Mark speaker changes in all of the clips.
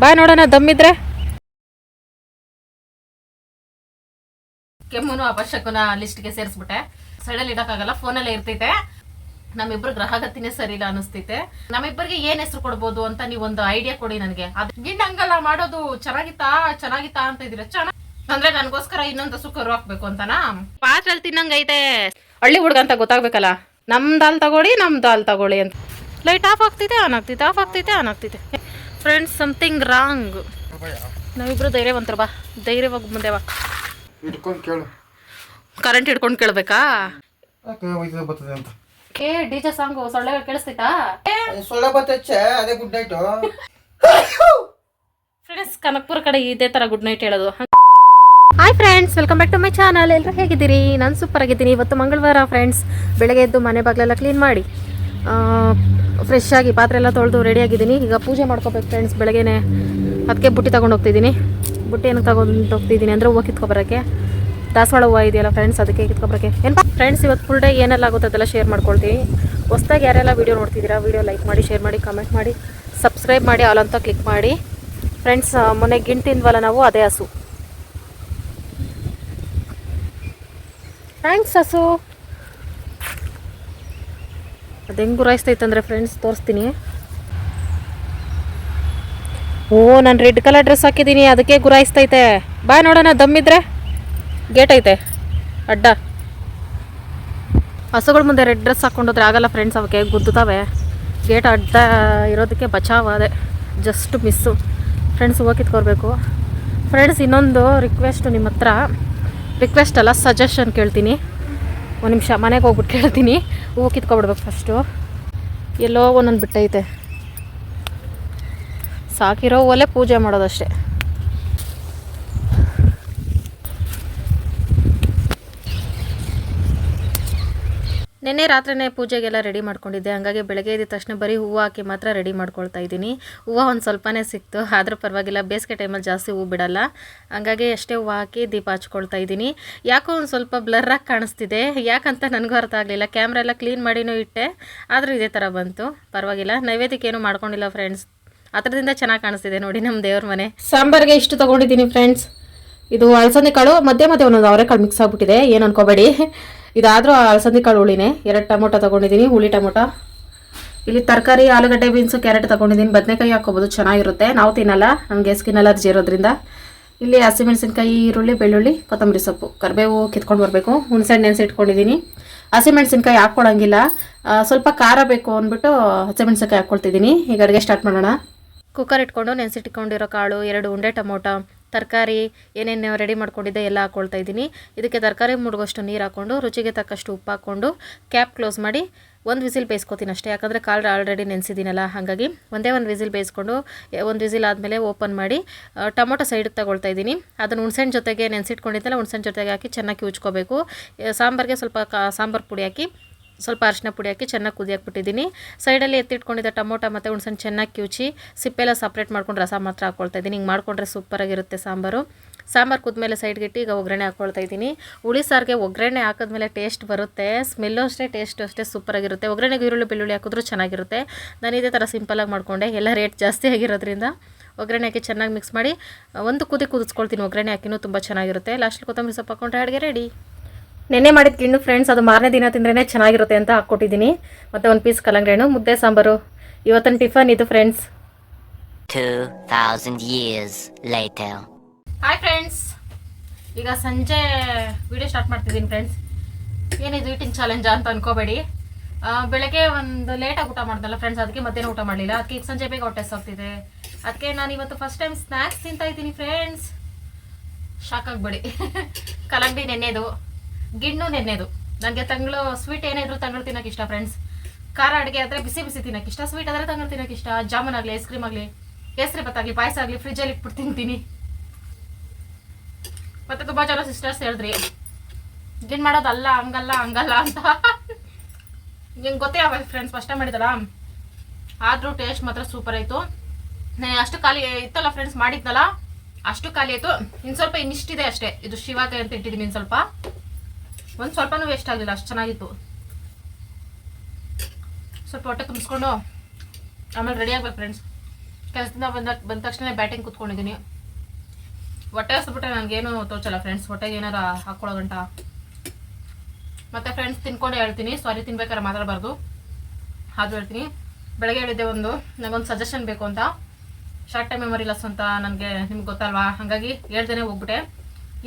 Speaker 1: ಬಾ ನೋಡೋಣ ದಮ್ಮಿದ್ರೆ. ಕೆಮ್ಮುನು ಅವಶ್ಯಕನ ಲಿಸ್ಟ್ಗೆ ಸೇರಿಸ್ಬಿಟ್ಟೆ. ಸೈಡಲ್ಲಿ ಇಡಕ್ಕಾಗಲ್ಲ, ಫೋನಲ್ಲೇ ಇರ್ತೈತೆ. ನಮ್ಮಿಬ್ರು ಗ್ರಹಗತಿನೇ ಸರಿ ಇಲ್ಲ ಅನಿಸ್ತೈತೆ. ನಮ್ಮಿಬ್ಬರಿಗೆ ಏನ್ ಹೆಸರು ಕೊಡ್ಬೋದು ಅಂತ ನೀವೊಂದು ಐಡಿಯಾ ಕೊಡಿ ನನಗೆ. ಗಿಂಡ್ ಹಂಗಲ್ಲ ಮಾಡೋದು. ಚೆನ್ನಾಗಿತ್ತಾ ಅಂತ ಇದೀರ. ಚೆನ್ನಾಗಿ ಅಂದ್ರೆ ನನ್ಗೋಸ್ಕರ ಇನ್ನೊಂದು ಸುಖರು ಹಾಕ್ಬೇಕು ಅಂತನಾ? ಪಾತ್ರೆಲ್ ತಿನ್ನಂಗೈತೆ. ಹಳ್ಳಿ ಹುಡುಗ ಅಂತ ಗೊತ್ತಾಗ್ಬೇಕಲ್ಲ. ನಮ್ ದಾಲ್ ತಗೊಳ್ಳಿ ಅಂತ. ಲೈಟ್ ಆಫ್ ಆಗ್ತಿದೆ, ಆನ್ ಆಗ್ತಿದೆ. Friends, something wrong. ನಾವಿಬ್ರು ಧೈರ್ಯವಂತರ. ಬಾ, ಧೈರ್ಯವಾಗಿ ಮುಂದೆ ಬಾ. ಕರೆಂಟ್ ಹಿಡ್ಕೊಂಡು ಕೇಳ್ಬೇಕಾ? ಡಿಜೆ ಸಾಂಗು ಸೊಳ್ಳೆಗಳು ಕೇಳಿಸ್ತೈತಾ?
Speaker 2: ಸೊಳ್ಳೆ ಬರ್ತೈತೆ, ಅದೇ ಗುಡ್ ನೈಟ್.
Speaker 1: ಫ್ರೆಂಡ್ಸ್, ಕನಕಪುರ ಕಡೆ ಇದೇ ತರ ಗುಡ್ ನೈಟ್ ಹೇಳೋದು. Hi friends, welcome back to my channel. ಎಲ್ಲರೂ ಹೇಗಿದ್ದೀರಿ? ನಾನು ಸೂಪರ್ ಆಗಿದ್ದೀನಿ. ಇವತ್ತು ಮಂಗಳವಾರ ಫ್ರೆಂಡ್ಸ್. ಬೆಳಗ್ಗೆ ಎದ್ದು ಮನೆ ಬಾಗಿಲೆಲ್ಲ ಕ್ಲೀನ್ ಮಾಡಿ ಫ್ರೆಶ್ ಆಗಿ ಪಾತ್ರೆ ಎಲ್ಲ ತೊಳೆದು ರೆಡಿ ಆಗಿದ್ದೀನಿ. ಈಗ ಪೂಜೆ ಮಾಡ್ಕೋಬೇಕು ಫ್ರೆಂಡ್ಸ್. ಬೆಳಗ್ಗೆನೆ ಅದಕ್ಕೆ ಬುಟ್ಟಿ ತೊಗೊಂಡು ಹೋಗ್ತಿದ್ದೀನಿ. ಬುಟ್ಟಿ ಏನಕ್ಕೆ ತಗೊಂಡು ಹೋಗ್ತಿದ್ದೀನಿ ಅಂದರೆ ಹೂವು ಕಿತ್ಕೊಬರೋಕ್ಕೆ. ದಾಸವಾಳ ಹೂವು ಇದೆಯಲ್ಲ ಫ್ರೆಂಡ್ಸ್, ಅದಕ್ಕೆ ಕಿತ್ಕೊಬರೋಕ್ಕೆ. ಏನು ಫ್ರೆಂಡ್ಸ್, ಇವತ್ತು ಫುಲ್ ಡೇ ಏನೆಲ್ಲ ಆಗುತ್ತೆ ಅದೆಲ್ಲ ಶೇರ್ ಮಾಡ್ಕೊಳ್ತೀನಿ. ಹೊಸ್ದಾಗಿ ಯಾರೆಲ್ಲ ವೀಡಿಯೋ ನೋಡ್ತಿದ್ದೀರಾ, ವೀಡಿಯೋ ಲೈಕ್ ಮಾಡಿ, ಶೇರ್ ಮಾಡಿ, ಕಮೆಂಟ್ ಮಾಡಿ, ಸಬ್ಸ್ಕ್ರೈಬ್ ಮಾಡಿ, ಆಲ್ ಅಂತ ಕ್ಲಿಕ್ ಮಾಡಿ. ಫ್ರೆಂಡ್ಸ್, ಮೊನ್ನೆ ಗಿಣ್ ತಿಂದ್ವಲ್ಲ ನಾವು, ಅದೇ ಹಸು. ಥ್ಯಾಂಕ್ಸ್ ಹಸು. ಅದು ಹೆಂಗೆ ಗುರಾಯಿಸ್ತೈತಂದರೆ ಫ್ರೆಂಡ್ಸ್ ತೋರಿಸ್ತೀನಿ. ಓ, ನಾನು ರೆಡ್ ಕಲರ್ ಡ್ರೆಸ್ ಹಾಕಿದ್ದೀನಿ, ಅದಕ್ಕೆ ಗುರಾಯಿಸ್ತೈತೆ. ಬಾ ನೋಡೋಣ ದಮ್ಮಿದ್ರೆ. ಗೇಟ್ ಐತೆ ಅಡ್ಡ. ಹಸುಗಳ ಮುಂದೆ ರೆಡ್ ಡ್ರೆಸ್ ಹಾಕ್ಕೊಂಡೋದ್ರೆ ಆಗಲ್ಲ ಫ್ರೆಂಡ್ಸ್, ಅವಕ್ಕೆ ಗುದ್ದುತ್ತವೆ. ಗೇಟ್ ಅಡ್ಡ ಇರೋದಕ್ಕೆ ಬಚಾವ್ ಅದೇ, ಜಸ್ಟ್ ಮಿಸ್ಸು. ಫ್ರೆಂಡ್ಸ್, ಹೂವು ಕಿತ್ಕೊಳ್ಬೇಕು. ಫ್ರೆಂಡ್ಸ್, ಇನ್ನೊಂದು ರಿಕ್ವೆಸ್ಟು ನಿಮ್ಮ ಹತ್ರ. ರಿಕ್ವೆಸ್ಟ್ ಅಲ್ಲ, ಸಜೆಷನ್ ಕೇಳ್ತೀನಿ. ಒಂದು ನಿಮಿಷ ಮನೆಗೆ ಹೋಗ್ಬಿಟ್ಟು ಕೇಳ್ತೀನಿ. ಹೂವು ಕಿತ್ಕೊಬಿಡ್ಬೇಕು ಫಸ್ಟು. ಎಲ್ಲೋ ಒಂದೊಂದು ಬಿಟ್ಟೈತೆ. ಸಾಕಿರೋ ಹೂವಲ್ಲೇ ಪೂಜೆ ಮಾಡೋದಷ್ಟೇ. ನಿನ್ನೆ ರಾತ್ರಿನೇ ಪೂಜೆಗೆಲ್ಲ ರೆಡಿ ಮಾಡ್ಕೊಂಡಿದ್ದೆ. ಹಂಗಾಗಿ ಬೆಳಗ್ಗೆ ಎದ್ದ ತಕ್ಷಣ ಬರೀ ಹೂವು ಹಾಕಿ ಮಾತ್ರ ರೆಡಿ ಮಾಡ್ಕೊಳ್ತಾ ಇದ್ದೀನಿ. ಹೂವು ಒಂದು ಸ್ವಲ್ಪನೇ ಸಿಕ್ತು, ಆದರೂ ಪರವಾಗಿಲ್ಲ. ಬೇಸಿಗೆ ಟೈಮಲ್ಲಿ ಜಾಸ್ತಿ ಹೂವು ಬಿಡಲ್ಲ, ಹಂಗಾಗಿ ಅಷ್ಟೇ ಹೂವು ಹಾಕಿ ದೀಪ ಹಚ್ಕೊಳ್ತಾ ಇದ್ದೀನಿ. ಯಾಕೋ ಒಂದು ಸ್ವಲ್ಪ ಬ್ಲರ್ರಾಗಿ ಕಾಣಿಸ್ತಿದೆ, ಯಾಕಂತ ನನಗೂ ಅರ್ಥ ಆಗಲಿಲ್ಲ. ಕ್ಯಾಮ್ರಾ ಎಲ್ಲ ಕ್ಲೀನ್ ಮಾಡಿನೂ ಇಟ್ಟೆ, ಆದರೂ ಇದೇ ಥರ ಬಂತು. ಪರವಾಗಿಲ್ಲ, ನೈವೇದ್ಯಕ್ಕೆ ಏನೂ ಮಾಡ್ಕೊಂಡಿಲ್ಲ ಫ್ರೆಂಡ್ಸ್. ಅದರಿಂದ ಚೆನ್ನಾಗಿ ಕಾಣಿಸ್ತಿದೆ ನೋಡಿ ನಮ್ಮ ದೇವ್ರ ಮನೆ. ಸಾಂಬಾರಿಗೆ ಇಷ್ಟು ತೊಗೊಂಡಿದ್ದೀನಿ ಫ್ರೆಂಡ್ಸ್. ಇದು ಅಳಸಂದೆ ಕಾಳು, ಮಧ್ಯೆ ಒಂದೊಂದು ಅವರೆಕಾಳು ಮಿಕ್ಸ್ ಆಗಿಬಿಟ್ಟಿದೆ, ಏನು ಅನ್ಕೋಬೇಡಿ. ಇದಾದರೂ ಅಳಸಂದೆ ಕಾಳು ಹುಳಿನೇ. 2 ಟೊಮೊಟೊ ತೊಗೊಂಡಿದ್ದೀನಿ, ಹುಳಿ ಟೊಮೊಟೊ. ಇಲ್ಲಿ ತರಕಾರಿ ಆಲೂಗಡ್ಡೆ, ಬೀನ್ಸು, ಕ್ಯಾರೆಟ್ ತೊಗೊಂಡಿದ್ದೀನಿ. ಬದನೆಕಾಯಿ ಹಾಕೋಬೋದು, ಚೆನ್ನಾಗಿರುತ್ತೆ. ನಾವು ತಿನ್ನಲ್ಲ, ನಮಗೆ ಸ್ಕಿನ್ ಅಲರ್ಜಿ ಇರೋದ್ರಿಂದ. ಇಲ್ಲಿ ಹಸಿಮೆಣಸಿನ್ಕಾಯಿ, ಈರುಳ್ಳಿ, ಬೆಳ್ಳುಳ್ಳಿ, ಕೊತ್ತಂಬರಿ ಸೊಪ್ಪು, ಕರಿಬೇವು ಕಿತ್ಕೊಂಡು ಬರಬೇಕು. ಹುಣಸೆಹಣ್ಣು ನೆನೆಸಿಟ್ಕೊಂಡಿದ್ದೀನಿ. ಹಸಿಮೆಣಸಿನ್ಕಾಯಿ ಹಾಕ್ಕೊಳಂಗಿಲ್ಲ, ಸ್ವಲ್ಪ ಖಾರ ಬೇಕು ಅಂದ್ಬಿಟ್ಟು ಹಸಿಮೆಣಸಿನ್ಕಾಯಿ ಹಾಕ್ಕೊಳ್ತಿದ್ದೀನಿ. ಈಗ ಅಡುಗೆ ಸ್ಟಾರ್ಟ್ ಮಾಡೋಣ. ಕುಕ್ಕರ್ ಇಟ್ಕೊಂಡು ನೆನೆಸಿಟ್ಕೊಂಡಿರೋ ಕಾಳು, 2 ಉಂಡೆ ಟೊಮೊಟೊ, ತರಕಾರಿ ಏನೇನು ರೆಡಿ ಮಾಡ್ಕೊಂಡಿದ್ದೆ ಎಲ್ಲ ಹಾಕ್ಕೊಳ್ತಾ ಇದ್ದೀನಿ. ಇದಕ್ಕೆ ತರಕಾರಿ ಮುಳುಗೋಷ್ಟು ನೀರು ಹಾಕ್ಕೊಂಡು, ರುಚಿಗೆ ತಕ್ಕಷ್ಟು ಉಪ್ಪು ಹಾಕ್ಕೊಂಡು, ಕ್ಯಾಪ್ ಕ್ಲೋಸ್ ಮಾಡಿ 1 ವಿಸಿಲ್ ಬೇಯಿಸ್ಕೊತೀನಿ ಅಷ್ಟೇ. ಯಾಕಂದರೆ ಕಾಳು ಆಲ್ರೆಡಿ ನೆನೆಸಿದ್ದೀನಲ್ಲ, ಹಾಗಾಗಿ ಒಂದೇ 1 ವಿಸಿಲ್ ಬೇಯಿಸ್ಕೊಂಡು 1 ವಿಸಿಲ್ ಆದಮೇಲೆ ಓಪನ್ ಮಾಡಿ ಟೊಮೊಟೊ ಸೈಡಿಗೆ ತಗೊಳ್ತಾ ಇದ್ದೀನಿ. ಅದನ್ನು ಹುಣಸೆಹಣ್ಣು ಜೊತೆಗೆ ನೆನೆಸಿಟ್ಕೊಂಡಿದ್ದೆಲ್ಲ ಹುಣಸೆಹಣ್ಣು ಜೊತೆಗೆ ಹಾಕಿ ಚೆನ್ನಾಗಿ ಉಜ್ಕೋಬೇಕು. ಸಾಂಬಾರಿಗೆ ಸ್ವಲ್ಪ ಸಾಂಬಾರು ಪುಡಿ ಹಾಕಿ, ಸ್ವಲ್ಪ ಅರಿಶಿನ ಪುಡಿ ಹಾಕಿ ಚೆನ್ನಾಗಿ ಕುದಿಯಾಕ್ಬಿಟ್ಟಿದ್ದೀನಿ. ಸೈಡಲ್ಲಿ ಎತ್ತಿಟ್ಕೊಂಡಿದ್ದ ಟೊಮೊಟೊ ಮತ್ತು ಹುಣಸೆಹಣ್ಣು ಚೆನ್ನಾಗಿ ಕಿವುಚಿ ಸಿಪ್ಪೆಲ್ಲ ಸಪ್ರೇಟ್ ಮಾಡ್ಕೊಂಡು ರಸ ಮಾತ್ರ ಹಾಕ್ಕೊಳ್ತಾ ಇದ್ದೀನಿ. ಹಿಂಗೆ ಮಾಡಿಕೊಂಡ್ರೆ ಸೂಪರಾಗಿರುತ್ತೆ ಸಾಂಬಾರು. ಸಾಂಬಾರು ಕುದ್ಮೇಲೆ ಸೈಡ್ಗಿಟ್ಟು ಈಗ ಒಗ್ಗರಣೆ ಹಾಕ್ಕೊಳ್ತಾ ಇದ್ದೀನಿ. ಹುಳಿ ಸಾರಿಗೆ ಒಗ್ಗರಣೆ ಹಾಕಿದ್ಮೇಲೆ ಟೇಸ್ಟ್ ಬರುತ್ತೆ, ಸ್ಮೆಲ್ಲು ಅಷ್ಟೇ, ಟೇಸ್ಟು ಅಷ್ಟೇ ಸೂಪರಾಗಿರುತ್ತೆ. ಒಗ್ಗರಣೆಗೆ ಈರುಳ್ಳಿ ಬೆಳ್ಳುಳ್ಳಿ ಹಾಕಿದ್ರೂ ಚೆನ್ನಾಗಿರುತ್ತೆ. ನಾನು ಇದೇ ಥರ ಸಿಂಪಲಾಗಿ ಮಾಡಿಕೊಂಡೆ. ಎಲ್ಲ ರೇಟ್ ಜಾಸ್ತಿ ಆಗಿರೋದ್ರಿಂದ ಒಗ್ಗರಣೆ ಹಾಕಿ ಚೆನ್ನಾಗಿ ಮಿಕ್ಸ್ ಮಾಡಿ ಒಂದು ಕುದಿಸ್ಕೊಳ್ತೀನಿ. ಒಗ್ಗರಣೆ ಹಾಕಿನೂ ತುಂಬ ಚೆನ್ನಾಗಿರುತ್ತೆ. ಲಾಸ್ಟಲ್ಲಿ ಕೊತ್ತಂಬರಿ ಸೊಪ್ಪು ಹಾಕ್ಕೊಂಡ್ರೆ ಅಡುಗೆ ರೆಡಿ. ನೆನ್ನೆ ಮಾಡಿದ ಗಿಣ್ಣು ಫ್ರೆಂಡ್ಸ್, ಅದು ಮಾರನೇ ದಿನ ತಿಂದ್ರೇ ಚೆನ್ನಾಗಿರುತ್ತೆ ಅಂತ ಹಾಕ್ಕೊಟ್ಟಿದ್ದೀನಿ. ಮತ್ತು 1 ಪೀಸ್ ಕಲ್ಲಂಗಡಿ ಹಣ್ಣು, ಮುದ್ದೆ, ಸಾಂಬಾರು. ಇವತ್ತಿನ ಟಿಫನ್ ಇದು friends.
Speaker 3: 2000 years later.
Speaker 1: Hi friends, ಈಗ ಸಂಜೆ ವಿಡಿಯೋ ಸ್ಟಾರ್ಟ್ ಮಾಡ್ತಿದ್ದೀನಿ ಫ್ರೆಂಡ್ಸ್. ಏನಿದು ಈಟಿಂಗ್ ಚಾಲೆಂಜ್ ಅಂತ ಅನ್ಕೋಬೇಡಿ. ಬೆಳಗ್ಗೆ ಒಂದು ಲೇಟಾಗಿ ಊಟ ಮಾಡ್ದಲ್ಲ ಫ್ರೆಂಡ್ಸ್, ಅದಕ್ಕೆ ಮಧ್ಯಾಹ್ನ ಊಟ ಮಾಡಲಿಲ್ಲ. ಅದಕ್ಕೆ ಈಗ ಸಂಜೆ ಬೇಗ ಹೊಟ್ಟೆ ಹೋಗ್ತಿದೆ. ಅದಕ್ಕೆ ನಾನು ಇವತ್ತು ಫಸ್ಟ್ ಟೈಮ್ ಸ್ನ್ಯಾಕ್ಸ್ ತಿಂತಾ ಇದ್ದೀನಿ ಫ್ರೆಂಡ್ಸ್. ಶಾಕ್ ಆಗಬೇಡಿ. ಕಲ್ಲಂಗಡಿ ನೆನ್ನೆದು, ಗಿಣ್ಣು ನೆನ್ನೆದು. ನನಗೆ ತಂಗಳು ಸ್ವೀಟ್ ಏನಿದ್ರು ತಂಗಳು ತಿನ್ನೋಕೆ ಇಷ್ಟ ಫ್ರೆಂಡ್ಸ್. ಖಾರ ಅಡುಗೆ ಆದರೆ ಬಿಸಿ ಬಿಸಿ ತಿನ್ನೋಕೆ ಇಷ್ಟ, ಸ್ವೀಟ್ ಆದರೆ ತಂಗಳು ತಿನ್ನೋಕೆ ಇಷ್ಟ. ಜಾಮೂನ್ ಆಗಲಿ, ಐಸ್ ಕ್ರೀಮ್ ಆಗಲಿ, ಕೇಸರಿ ಭಾತ್ ಆಗಲಿ, ಪಾಯಸ ಆಗಲಿ ಫ್ರಿಜ್ಜಲ್ಲಿ ಇಟ್ಬಿಟ್ಟು ತಿಂತೀನಿ. ಮತ್ತು ತುಂಬ ಜನ ಸಿಸ್ಟರ್ಸ್ ಹೇಳಿದ್ರಿ ಗಿಣ್ಣು ಮಾಡೋದಲ್ಲ, ಹಂಗಲ್ಲ ಅಂತ. ನಿಂಗೆ ಗೊತ್ತೇ ಆಗೋದು ಫ್ರೆಂಡ್ಸ್, ಫಸ್ಟ್ ಟೈಮ್ ಮಾಡಿದಲ್ಲ. ಆದರೂ ಟೇಸ್ಟ್ ಮಾತ್ರ ಸೂಪರ್ ಆಯಿತು. ಅಷ್ಟು ಖಾಲಿ ಇತ್ತಲ್ಲ ಫ್ರೆಂಡ್ಸ್, ಮಾಡಿದ್ನಲ್ಲ ಅಷ್ಟು ಖಾಲಿ ಆಯಿತು. ಇನ್ನು ಸ್ವಲ್ಪ ಇನ್ನಿಷ್ಟಿದೆ ಅಷ್ಟೇ. ಇದು ಶಿವಾಕಾಯಿ ಅಂತ ಇಟ್ಟಿದ್ದೀನಿ. ಇನ್ನು ಒಂದು ಸ್ವಲ್ಪನೂ ವೇಸ್ಟ್ ಆಗಲಿಲ್ಲ, ಅಷ್ಟು ಚೆನ್ನಾಗಿತ್ತು. ಸ್ವಲ್ಪ ಹೊಟ್ಟೆ ತುಂಬಿಸ್ಕೊಂಡು ಆಮೇಲೆ ರೆಡಿ ಆಗ್ಬೇಕು ಫ್ರೆಂಡ್ಸ್. ಕೆಲಸದಿಂದ ಬಂದ ತಕ್ಷಣ ಬ್ಯಾಟಿಂಗ್ ಕೂತ್ಕೊಂಡಿದ್ದೀನಿ. ಹೊಟ್ಟೆ ಹಸ್ಬಿಟ್ರೆ ನನಗೇನು ತೋಚಲ್ಲ ಫ್ರೆಂಡ್ಸ್, ಹೊಟ್ಟೆಗೆ ಏನಾರ ಹಾಕ್ಕೊಳ್ಳೋ ಗಂಟ. ಮತ್ತು ಫ್ರೆಂಡ್ಸ್ ತಿನ್ಕೊಂಡೆ ಹೇಳ್ತೀನಿ, ಸಾರಿ ತಿನ್ಬೇಕಾದ್ರೆ ಮಾತಾಡಬಾರ್ದು, ಆದರೂ ಹೇಳ್ತೀನಿ. ಬೆಳಗ್ಗೆ ಹೇಳಿದ್ದೆ ನನಗೊಂದು ಸಜೆಷನ್ ಬೇಕು ಅಂತ, ಶಾರ್ಟ್ ಟೈಮ್ ಮೆಮೊರಿ ಲಾಸ್ ಅಂತ ನನಗೆ ನಿಮ್ಗೆ ಗೊತ್ತಲ್ವಾ, ಹಾಗಾಗಿ ಹೇಳ್ದೇನೆ ಹೋಗ್ಬಿಟ್ಟೆ.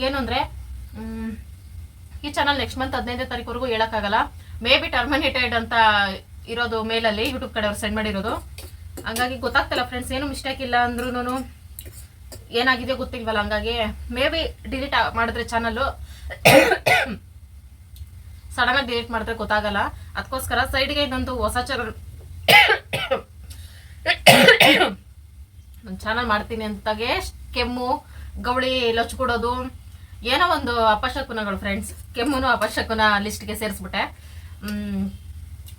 Speaker 1: ಏನು ಅಂದರೆ ಈ ಚಾನಲ್ ನೆಕ್ಸ್ಟ್ ಮಂತ್ 15ನೇ ತಾರೀಕುವರೆಗೂ ಹೇಳೋಕ್ಕಾಗಲ್ಲ. ಮೇ ಬಿ ಟರ್ಮಿನೇಟೆಡ್ ಅಂತ ಇರೋದು ಮೇಲಲ್ಲಿ ಯೂಟ್ಯೂಬ್ ಕಡೆಯವ್ರು ಸೆಂಡ್ ಮಾಡಿರೋದು. ಹಂಗಾಗಿ ಗೊತ್ತಾಗ್ತಿಲ್ಲ ಫ್ರೆಂಡ್ಸ್, ಏನು ಮಿಸ್ಟೇಕ್ ಇಲ್ಲ ಅಂದ್ರೂ ಏನಾಗಿದೆ ಗೊತ್ತಿಲ್ವಲ್ಲ. ಹಂಗಾಗಿ ಮೇ ಬಿ ಡಿಲೀಟ್ ಮಾಡಿದ್ರೆ ಚಾನಲ್ಲು ಸಡನ್ನಾಗಿ ಡಿಲೀಟ್ ಮಾಡಿದ್ರೆ ಗೊತ್ತಾಗಲ್ಲ. ಅದಕ್ಕೋಸ್ಕರ ಸೈಡ್ಗೆ ಇನ್ನೊಂದು ಹೊಸ ಚಾನಲ್ ಒಂದು ಚಾನಲ್ ಮಾಡ್ತೀನಿ ಅಂತಾಗೆ ಕೆಮ್ಮು ಗವಳಿ ಲೊಚ್ಕೊಡೋದು ಏನೋ ಒಂದು ಅಪಶಕುನಗಳು ಫ್ರೆಂಡ್ಸ್. ಕೆಮ್ಮುನು ಅಪಶಕುನ ಲಿಸ್ಟ್ಗೆ ಸೇರಿಸ್ಬಿಟ್ಟೆ.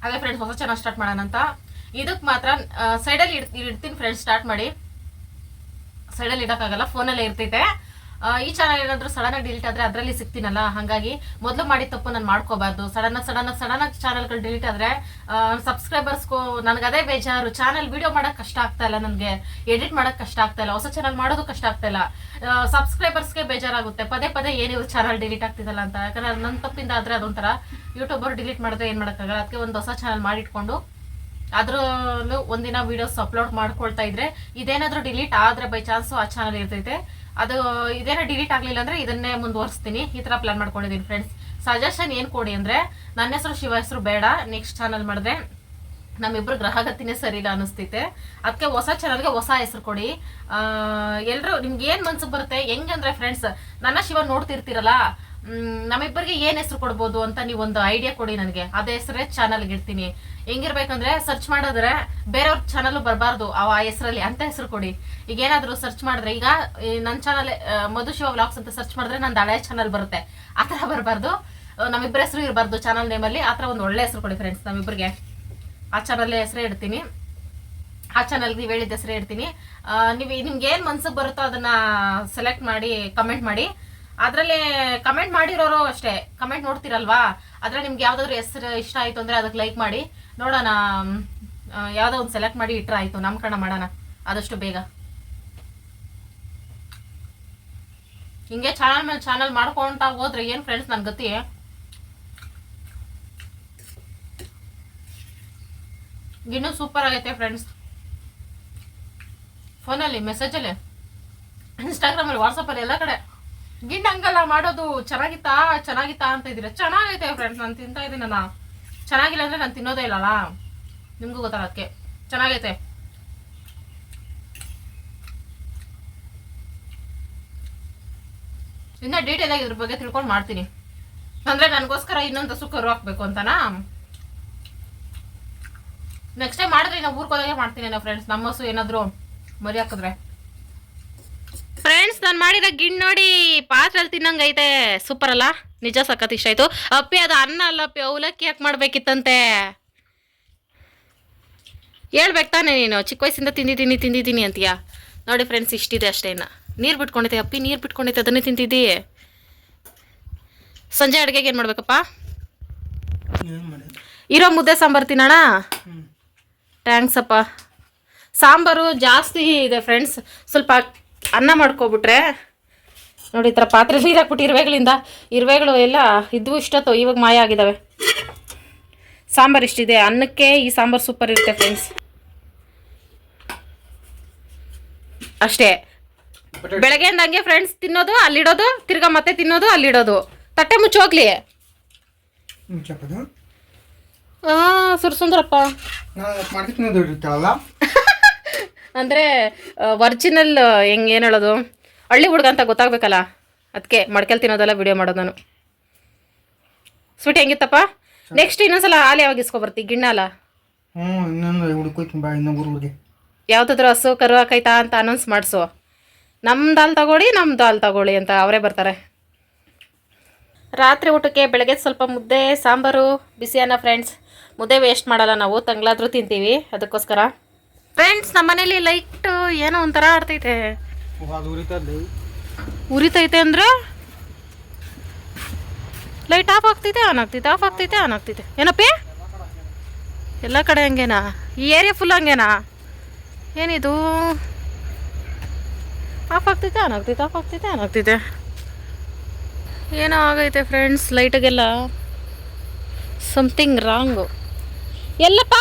Speaker 1: ಅದೇ ಫ್ರೆಂಡ್ಸ್ ಹೊಸ ಚಾನಲ್ ಸ್ಟಾರ್ಟ್ ಮಾಡೋಣ ಅಂತ. ಇದಕ್ಕೆ ಮಾತ್ರ ಸೈಡಲ್ಲಿ ಇಡ್ತೀನಿ ಫ್ರೆಂಡ್ಸ್. ಸ್ಟಾರ್ಟ್ ಮಾಡಿ ಸೈಡಲ್ಲಿ ಇಡೋಕ್ಕಾಗಲ್ಲ, ಫೋನಲ್ಲೇ ಇರ್ತೈತೆ. ಈ ಚಾನಲ್ ಏನಾದರೂ ಸಡನ್ನಾಗಿ ಡಿಲೀಟ್ ಆದರೆ ಅದರಲ್ಲಿ ಸಿಗ್ತೀನಲ್ಲ, ಹಾಗಾಗಿ ಮೊದಲು ಮಾಡಿದ ತಪ್ಪು ನಾನು ಮಾಡ್ಕೋಬಾರ್ದು. ಸಡನ್ನಾಗಿ ಚಾನಲ್ಗಳು ಡಿಲೀಟ್ ಆದರೆ ಸಬ್ಸ್ಕ್ರೈಬರ್ಸ್ಗೂ ನನಗದೇ ಬೇಜಾರು. ಚಾನಲ್ ವಿಡಿಯೋ ಮಾಡೋಕ್ಕೆ ಕಷ್ಟ ಆಗ್ತಾ ಇಲ್ಲ, ನನಗೆ ಎಡಿಟ್ ಮಾಡೋಕ್ಕೆ ಕಷ್ಟ ಆಗ್ತಾ ಇಲ್ಲ, ಹೊಸ ಚಾನಲ್ ಮಾಡೋದು ಕಷ್ಟ ಆಗ್ತಾ ಇಲ್ಲ. ಸಬ್ಸ್ಕ್ರೈಬರ್ಸ್ಗೆ ಬೇಜಾರಾಗುತ್ತೆ, ಪದೇ ಪದೇ ಏನಿವ್ರು ಚಾನಲ್ ಡಿಲೀಟ್ ಆಗ್ತಿದಲ್ಲ ಅಂತ. ಯಾಕಂದರೆ ನನ್ನ ತಪ್ಪಿಂದ ಆದರೆ ಅದೊಂಥರ ಯೂಟ್ಯೂಬರ್ ಡಿಲೀಟ್ ಮಾಡಿದ್ರೆ ಏನು ಮಾಡೋಕ್ಕಾಗಲ್ಲ. ಅದಕ್ಕೆ ಒಂದು ಹೊಸ ಚಾನಲ್ ಮಾಡಿಟ್ಕೊಂಡು ಅದರಲ್ಲೂ ಒಂದಿನ ವೀಡಿಯೋಸ್ ಅಪ್ಲೋಡ್ ಮಾಡ್ಕೊಳ್ತಾ ಇದ್ರೆ, ಇದೇನಾದರೂ ಡಿಲೀಟ್ ಆದರೆ ಬೈ ಚಾನ್ಸು ಆ ಚಾನಲ್ ಇರ್ತೈತೆ. ಅದು ಇದೇನೋ ಡಿಲೀಟ್ ಆಗಲಿಲ್ಲ ಅಂದರೆ ಇದನ್ನೇ ಮುಂದುವರಿಸ್ತೀನಿ. ಈ ಥರ ಪ್ಲಾನ್ ಮಾಡ್ಕೊಂಡಿದ್ದೀನಿ ಫ್ರೆಂಡ್ಸ್. ಸಜೆಷನ್ ಏನು ಕೊಡಿ ಅಂದರೆ, ನನ್ನ ಹೆಸರು ಶಿವ ಹೆಸರು ಬೇಡ, ನೆಕ್ಸ್ಟ್ ಚಾನಲ್ ಮಾಡಿದ್ರೆ ನಮ್ಮಿಬ್ಬರು ಗ್ರಹಗತಿನೇ ಸರಿ ಇಲ್ಲ ಅನ್ನಿಸ್ತೈತೆ. ಅದಕ್ಕೆ ಹೊಸ ಚಾನಲ್ಗೆ ಹೊಸ ಹೆಸರು ಕೊಡಿ. ಎಲ್ಲರೂ ನಿಮ್ಗೆ ಏನು ಮನ್ಸಿಗೆ ಬರುತ್ತೆ ಹೆಂಗಂದ್ರೆ ಫ್ರೆಂಡ್ಸ್, ನನ್ನ ಶಿವ ನೋಡ್ತಿರ್ತೀರಲ್ಲ, ನಮ್ಮಿಬ್ಬರಿಗೆ ಏನು ಹೆಸರು ಕೊಡ್ಬೋದು ಅಂತ ನೀವೊಂದು ಐಡಿಯಾ ಕೊಡಿ ನನಗೆ. ಅದೇ ಹೆಸರೇ ಚಾನಲ್ಗೆ ಇಡ್ತೀನಿ. ಹೆಂಗಿರ್ಬೇಕಂದ್ರೆ ಸರ್ಚ್ ಮಾಡಿದ್ರೆ ಬೇರೆಯವ್ರ ಚಾನಲ್ ಬರಬಾರ್ದು ಆ ಹೆಸರಲ್ಲಿ ಅಂತ ಹೆಸರು ಕೊಡಿ. ಈಗ ಏನಾದರೂ ಸರ್ಚ್ ಮಾಡಿದ್ರೆ, ಈಗ ನನ್ನ ಚಾನಲ್ ಮಧು ಶಿವ ವ್ಲಾಗ್ಸ್ ಅಂತ ಸರ್ಚ್ ಮಾಡಿದ್ರೆ ನಂದು ಹಳೆ ಚಾನಲ್ ಬರುತ್ತೆ. ಆ ಥರ ಬರಬಾರ್ದು, ನಮ್ಮಿಬ್ಬರ ಹೆಸರು ಇರಬಾರ್ದು ಚಾನಲ್ ನೇಮಲ್ಲಿ. ಆ ಥರ ಒಂದು ಒಳ್ಳೆ ಹೆಸರು ಕೊಡಿ ಫ್ರೆಂಡ್ಸ್ ನಮ್ಮಿಬ್ಬರಿಗೆ. ಆ ಚಾನಲ್ ಹೆಸರೇ ಇಡ್ತೀನಿ, ಆ ಚಾನಲ್ಗೆ ನೀವು ಹೇಳಿದ ಹೆಸರೇ ಇಡ್ತೀನಿ. ನಿಮ್ಗೆ ಏನು ಮನ್ಸಿಗೆ ಬರುತ್ತೋ ಅದನ್ನ ಸೆಲೆಕ್ಟ್ ಮಾಡಿ ಕಮೆಂಟ್ ಮಾಡಿ. ಅದರಲ್ಲಿ ಕಮೆಂಟ್ ಮಾಡಿರೋರು ಅಷ್ಟೇ, ಕಮೆಂಟ್ ನೋಡ್ತಿರಲ್ವಾ, ಅದ್ರಲ್ಲಿ ನಿಮ್ಗೆ ಯಾವುದಾದ್ರು ಹೆಸರು ಇಷ್ಟ ಆಯಿತು ಅಂದರೆ ಅದಕ್ಕೆ ಲೈಕ್ ಮಾಡಿ ನೋಡೋಣ. ಯಾವುದೋ ಒಂದು ಸೆಲೆಕ್ಟ್ ಮಾಡಿ ಇಟ್ಟರೆ ಆಯಿತು, ನಾಮಕರಣ ಮಾಡೋಣ ಆದಷ್ಟು ಬೇಗ. ಹಿಂಗೆ ಚಾನಲ್ ಮೇಲೆ ಚಾನಲ್ ಮಾಡ್ಕೊಂತ ಹೋದ್ರೆ ಏನು ಫ್ರೆಂಡ್ಸ್ ನನ್ನ ಗತಿ. ಇನ್ನೂ ಸೂಪರ್ ಆಗೈತೆ ಫ್ರೆಂಡ್ಸ್. ಫೋನಲ್ಲಿ ಮೆಸೇಜಲ್ಲಿ ಇನ್ಸ್ಟಾಗ್ರಾಮಲ್ಲಿ ವಾಟ್ಸಪ್ಪಲ್ಲಿ ಎಲ್ಲ ಕಡೆ ಗಿಂಡ್ ಹಂಗಲ್ಲ ಮಾಡೋದು, ಚೆನ್ನಾಗಿತ್ತಾ ಅಂತ ಇದ್ದೀರಾ. ಚೆನ್ನಾಗೈತೆ ಫ್ರೆಂಡ್ಸ್, ನಾನು ತಿಂತಾ ಇದ್ದೀನಲ್ಲ. ಚೆನ್ನಾಗಿಲ್ಲ ಅಂದರೆ ನಾನು ತಿನ್ನೋದೇ ಇಲ್ಲಲ್ಲ, ನಿಮಗೂ ಗೊತ್ತಲ್ಲ, ಅದಕ್ಕೆ ಚೆನ್ನಾಗೈತೆ. ಇನ್ನೂ ಡೀಟೇಲ್ ಆಗಿ ಇದ್ರ ಬಗ್ಗೆ ತಿಳ್ಕೊಂಡು ಮಾಡ್ತೀನಿ. ಅಂದರೆ ನನಗೋಸ್ಕರ ಇನ್ನೊಂದು ಹಸು ಕರು ಹಾಕ್ಬೇಕು ಅಂತನಾ. ನೆಕ್ಸ್ಟ್ ಟೈಮ್ ಮಾಡಿದ್ರೆ ನಾವು ಊರಿಗೆ ಹೋದಾಗೆ ಮಾಡ್ತೀನಿ ನಾ ಫ್ರೆಂಡ್ಸ್. ನಮ್ಮ ಹಸು ಏನಾದರೂ ಮರಿ ಹಾಕಿದ್ರೆ. ಫ್ರೆಂಡ್ಸ್ ನಾನು ಮಾಡಿರೋ ಗಿಣ್ಣು ನೋಡಿ ಪಾತ್ರೆಯಲ್ಲಿ ತಿನ್ನಂಗೈತೆ, ಸೂಪರ್ ಅಲ್ಲ, ನಿಜ ಸಖತ್ ಇಷ್ಟ ಆಯ್ತು. ಅಪ್ಪಿ ಅದು ಅನ್ನ ಅಲ್ಲ ಅಪ್ಪಿ, ಅವಲಕ್ಕಿ ಯಾಕೆ ಮಾಡ್ಬೇಕಿತ್ತಂತೆ. ಹೇಳ್ಬೇಕು ತಾನೆ ನೀನು, ಚಿಕ್ಕ ವಯಸ್ಸಿಂದ ತಿಂದಿದ್ದೀನಿ ಅಂತೀಯಾ. ನೋಡಿ ಫ್ರೆಂಡ್ಸ್ ಇಷ್ಟಿದೆ ಅಷ್ಟೇ. ಇನ್ನು ನೀರು ಬಿಟ್ಕೊಂಡೈತೆ ಅಪ್ಪಿ, ನೀರು ಬಿಟ್ಕೊಂಡೈತೆ, ಅದನ್ನೇ ತಿಂತಿದ್ದಿ. ಸಂಜೆ ಅಡುಗೆಗೆ ಏನು ಮಾಡ್ಬೇಕಪ್ಪ? ಇರೋ ಮುದ್ದೆ ಸಾಂಬಾರು ತಿನ್ನೋಣ. ಥ್ಯಾಂಕ್ಸ್ ಅಪ್ಪ. ಸಾಂಬಾರು ಜಾಸ್ತಿ ಇದೆ ಫ್ರೆಂಡ್ಸ್, ಸ್ವಲ್ಪ ಅನ್ನ ಮಾಡ್ಕೊಬಿಟ್ರೆ ನೋಡಿ ಈ ಥರ ಪಾತ್ರೆ ನೀರು ಹಾಕ್ಬಿಟ್ಟು ಇರುವೆಗಳು ಎಲ್ಲ ಇದ್ವು ಇಷ್ಟತ್ತು, ಇವಾಗ ಮಾಯ ಆಗಿದ್ದಾವೆ. ಸಾಂಬಾರು ಇಷ್ಟಿದೆ, ಅನ್ನಕ್ಕೆ ಈ ಸಾಂಬಾರು ಸೂಪರ್ ಇರುತ್ತೆ ಫ್ರೆಂಡ್ಸ್. ಅಷ್ಟೇ, ಬೆಳಗ್ಗೆಯಿಂದ ಹಂಗೆ ಫ್ರೆಂಡ್ಸ್ ತಿನ್ನೋದು ಅಲ್ಲಿಡೋದು, ತಿರ್ಗಾ ಮತ್ತೆ ತಿನ್ನೋದು ಅಲ್ಲಿಡೋದು. ತಟ್ಟೆ ಮುಚ್ಚೋಗ್ಲಿ ಸುರಸುಂದರಪ್ಪ. ಅಂದರೆ ಒರಿಜಿನಲ್ ಏನು ಹೇಳೋದು, ಹಳ್ಳಿ ಹುಡುಗ ಅಂತ ಗೊತ್ತಾಗಬೇಕಲ್ಲ, ಅದಕ್ಕೆ ಮಡ್ಕೆಲ್ ತಿನ್ನೋದೆಲ್ಲ ವಿಡಿಯೋ ಮಾಡೋದು ನಾನು. ಸ್ವೀಟ್ ಹೆಂಗಿತ್ತಪ್ಪ? ನೆಕ್ಸ್ಟ್ ಇನ್ನೊಂದ್ಸಲ ಹಾಲು ಯಾವಾಗ ಇಸ್ಕೊಬರ್ತಿ? ಗಿಣ್ಣಾಲ ಯಾವುದಾದ್ರೂ ಹಸು ಕರು ಹಾಕೈತಾ ಅಂತ ಅನೌನ್ಸ್ ಮಾಡಿಸು. ನಮ್ದು ಹಾಲು ತಗೊಳ್ಳಿ ಅಂತ ಅವರೇ ಬರ್ತಾರೆ. ರಾತ್ರಿ ಊಟಕ್ಕೆ ಬೆಳಗ್ಗೆ ಸ್ವಲ್ಪ ಮುದ್ದೆ ಸಾಂಬಾರು ಬಿಸಿ ಅನ್ನ ಫ್ರೆಂಡ್ಸ್. ಮುದ್ದೆ ವೇಸ್ಟ್ ಮಾಡಲ್ಲ ನಾವು, ತಂಗ್ಲಾದ್ರೂ ತಿಂತೀವಿ, ಅದಕ್ಕೋಸ್ಕರ. ಫ್ರೆಂಡ್ಸ್ ನಮ್ಮ ಮನೇಲಿ ಲೈಟ್ ಏನೋ ಒಂಥರ ಆಡ್ತೈತೆ, ಉರಿತೈತೆ ಅಂದರೆ ಲೈಟ್ ಆಫ್ ಆಗ್ತೈತೆ ಆನ್ ಆಗ್ತೈತೆ ಏನಪ್ಪಿ? ಎಲ್ಲ ಕಡೆ ಹಂಗೇನಾ? ಈ ಏರಿಯಾ ಫುಲ್ ಹಂಗೇನಾ? ಏನಿದು ಆಫ್ ಆಗ್ತೈತೆ ಆನ್ ಆಗ್ತೈತೆ ಆಫ್ ಆಗ್ತೈತೆ ಆನ್ ಆಗ್ತೈತೆ ಏನೋ ಆಗೈತೆ ಫ್ರೆಂಡ್ಸ್. ಲೈಟಿಗೆಲ್ಲ ಸಮಥಿಂಗ್ ರಾಂಗು. ಎಲ್ಲಪ್ಪ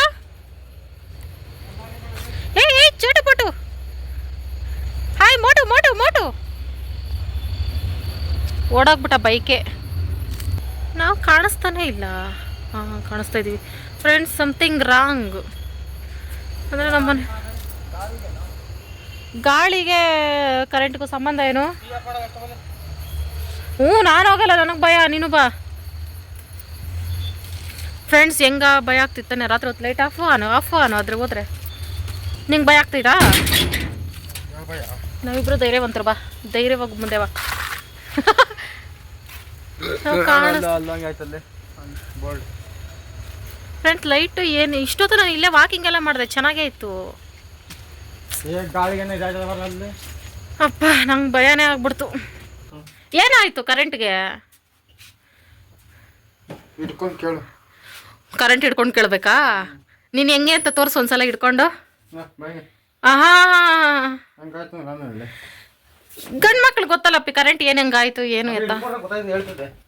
Speaker 1: ಏ ಚೋಟು ಪೋಟು ಹಾಯ್ ಮೋಟು ಮೋಟು ಮೋಟು ಓಡಾಕ್ಬಿಟ್ಟ ಬೈಕೆ. ನಾವು ಕಾಣಿಸ್ತಾನೇ ಇಲ್ಲ. ಹಾಂ ಕಾಣಿಸ್ತಾ ಇದ್ದೀವಿ ಫ್ರೆಂಡ್ಸ್. ಸಮಥಿಂಗ್ ರಾಂಗ್ ಅಂದರೆ ನಮ್ಮನೆ ಗಾಳಿಗೆ ಕರೆಂಟ್ಗೂ ಸಂಬಂಧ ಏನು? ಹ್ಞೂ ನಾನು ಹೋಗಲ್ಲ, ನನಗೆ ಭಯ, ನೀನು ಬಾ. ಫ್ರೆಂಡ್ಸ್ ಹೆಂಗ ಭಯ ಆಗ್ತಿತ್ತಾನೆ ರಾತ್ರಿ ಹೊತ್ತು ಲೈಟ್ ಆಫ್ ಆನು ಅದ್ರ ಹೋದ್ರೆ ನಿಂಗೆ ಭಯ ಆಗ್ತೈತಾ? ನಾವಿಬ್ರು ಧೈರ್ಯವಂತರು, ಬಾ ಧೈರ್ಯವಾಗಿ ಮುಂದೆ ಬಾ. ಫ್ರೆಂಡ್ಸ್ ಲೈಟು ಏನು ಇಷ್ಟೊತ್ತು ನಾನು ಇಲ್ಲೇ ವಾಕಿಂಗ್ ಎಲ್ಲ ಮಾಡಿದೆ, ಚೆನ್ನಾಗೇ ಇತ್ತು. ಅಪ್ಪ ನಂಗೆ ಭಯನೇ ಆಗ್ಬಿಡ್ತು. ಏನಾಯ್ತು ಕರೆಂಟ್ಗೆ? ಕರೆಂಟ್ ಹಿಡ್ಕೊಂಡು ಕೇಳಬೇಕಾ? ನೀನು ಹೆಂಗೆ ಅಂತ ತೋರಿಸು ಒಂದ್ಸಲ ಹಿಡ್ಕೊಂಡು. ಆಹಾ ಗಂಡು ಮಕ್ಳು ಗೊತ್ತಲ್ಲಪ್ಪಿ ಕರೆಂಟ್ ಏನು ಹೆಂಗಾಯ್ತು ಏನು ಎತ್ತ.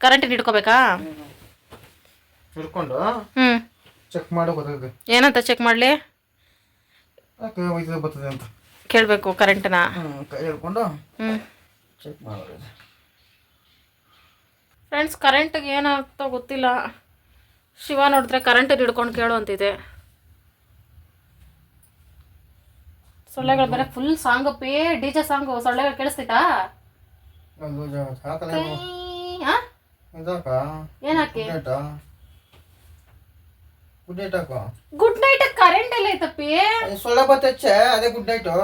Speaker 1: ಕರೆಂಟ್ ಹಿಡ್ಕೋಬೇಕಾ?
Speaker 2: ಹಿಡ್ಕೊಂಡು
Speaker 1: ಹ್ಞೂ
Speaker 2: ಚೆಕ್ ಮಾಡೋ ಗೊತ್ತಾಗುತ್ತೆ.
Speaker 1: ಏನಂತ ಚೆಕ್ ಮಾಡಲಿ?
Speaker 2: ಬರ್ತದೆ ಅಂತ
Speaker 1: ಕೇಳಬೇಕು ಕರೆಂಟ್ನ.
Speaker 2: ಕೈ ಹಿಡ್ಕೊಂಡು
Speaker 1: ಹ್ಞೂ
Speaker 2: ಚೆಕ್ ಮಾಡೋದು.
Speaker 1: ಫ್ರೆಂಡ್ಸ್ ಕರೆಂಟಿಗೆ ಏನಾಗ್ತೋ ಗೊತ್ತಿಲ್ಲ. ಶಿವ ನೋಡಿದ್ರೆ ಕರೆಂಟ್ ಹಿಡ್ಕೊಂಡು ಕೇಳು ಅಂತಿದೆ. ಸೊಳ್ಳೆಗಳು ಬೇರೆ full song pay DJ song. ಸೊಳ್ಳೆಗಳು ಕೇಳಿಸ್ತೈತಾ? ಏನಾಕಿ ಗುಡ್ ನೈಟ್ ಕರೆಂಟ್ ಎಲ್ಲ ಐತಪ್ಪಿ.
Speaker 2: ಸೊಳ್ಳೆ ಬತ್ತಚ್ಚೆ ಅದೇ ಗುಡ್ ನೈಟು.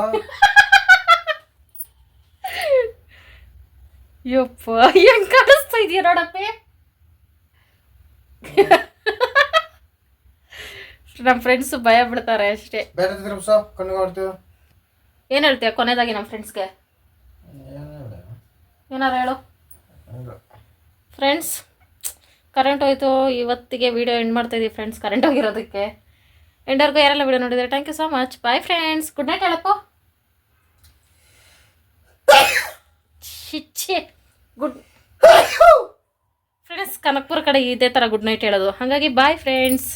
Speaker 1: ಯಪ್ಪ ಹೆಂಗ್ ಕಾಣಿಸ್ತಾ ಇದೀಯ ನೋಡಪ್ಪಿ. ನಮ್ಮ ಫ್ರೆಂಡ್ಸ್ ಭಯ ಬಿಡ್ತಾರೆ ಅಷ್ಟೇ.
Speaker 2: ಬೇರೆ ಕಣ್ಣು ಮಾಡ್ತೀವಿ.
Speaker 1: ಏನು ಹೇಳ್ತೀಯ ಕೊನೆದಾಗಿ ನಮ್ಮ ಫ್ರೆಂಡ್ಸ್ಗೆ? ಏನಾರು ಹೇಳು ಫ್ರೆಂಡ್ಸ್. ಕರೆಂಟ್ ಹೋಯ್ತು, ಇವತ್ತಿಗೆ ವಿಡಿಯೋ ಎಂಡ್ ಮಾಡ್ತಾ ಇದೀವಿ ಫ್ರೆಂಡ್ಸ್ ಕರೆಂಟ್ ಹೋಗಿರೋದಕ್ಕೆ. ಎಂಡರ್ಗೂ ಯಾರೆಲ್ಲ ವಿಡಿಯೋ ನೋಡಿದರೆ thank you so much. Bye friends, good night ಹೇಳಪ್ಪ. ಶಿಚ್ಚೆ ಗುಡ್ ಫ್ರೆಂಡ್ಸ್. ಕನಕ್ಪುರ ಕಡೆ ಇದೇ ಥರ ಗುಡ್ ನೈಟ್ ಹೇಳೋದು, ಹಾಗಾಗಿ ಬಾಯ್ ಫ್ರೆಂಡ್ಸ್.